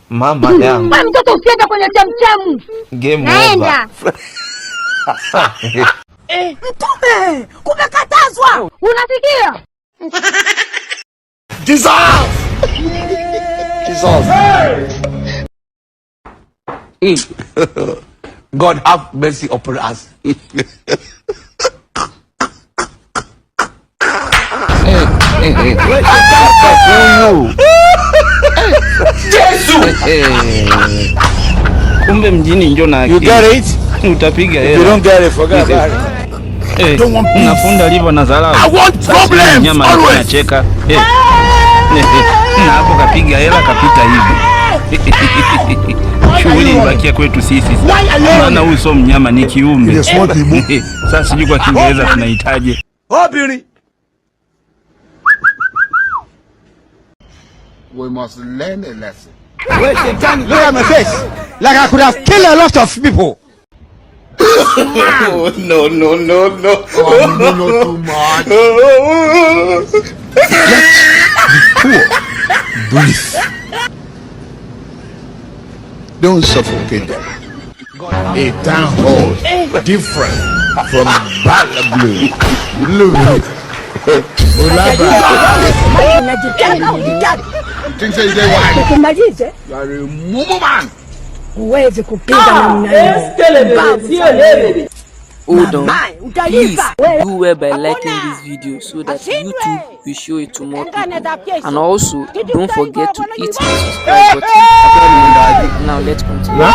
Mama yangu. Wewe mtoto usiende kwenye chamchamu. Game over. Mtume, kumekatazwa. Unasikia? Jesus. God have mercy upon us. Kumbe mjini njo na You get it? utapiga You don't get it, forget about it. Unafunda livo na dharau. I want problems nyama always. Anacheka. Na hapo kapiga hela kapita hivi. Shughuli ibakia kwetu sisi. Maana huyu sio mnyama, ni kiumbe. Sasa sijui kwa Kiingereza tunahitaji. We must learn a lesson. Look at my face. Like I could have killed a lot of people. No. Oh, no, too much. Breathe. Don't suffocate them. A town hall different from Balablu. Things say they want. Kumalize. You are a mumu man. Uweze kupiga namna hiyo. Hold on. Please do well by liking this video so that YouTube will show it to more people. And also, don't forget to hit the subscribe button. Now let's continue.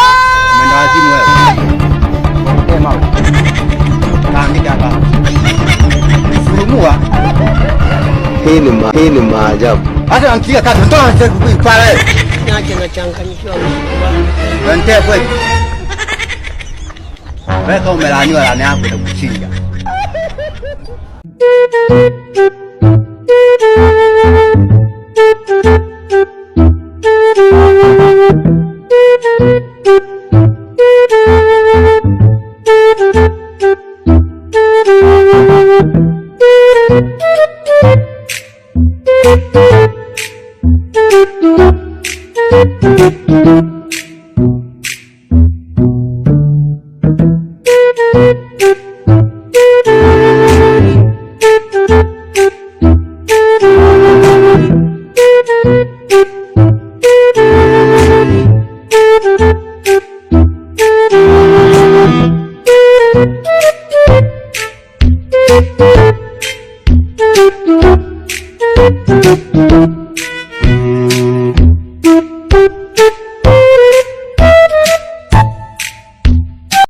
Hii ni maajabu. Hata ankia kata ndo anataka kuipara. Naje nachanganyikiwa. Ndio kweli. Wewe kama umelaniwa laana yako na kuchinja. Thank you.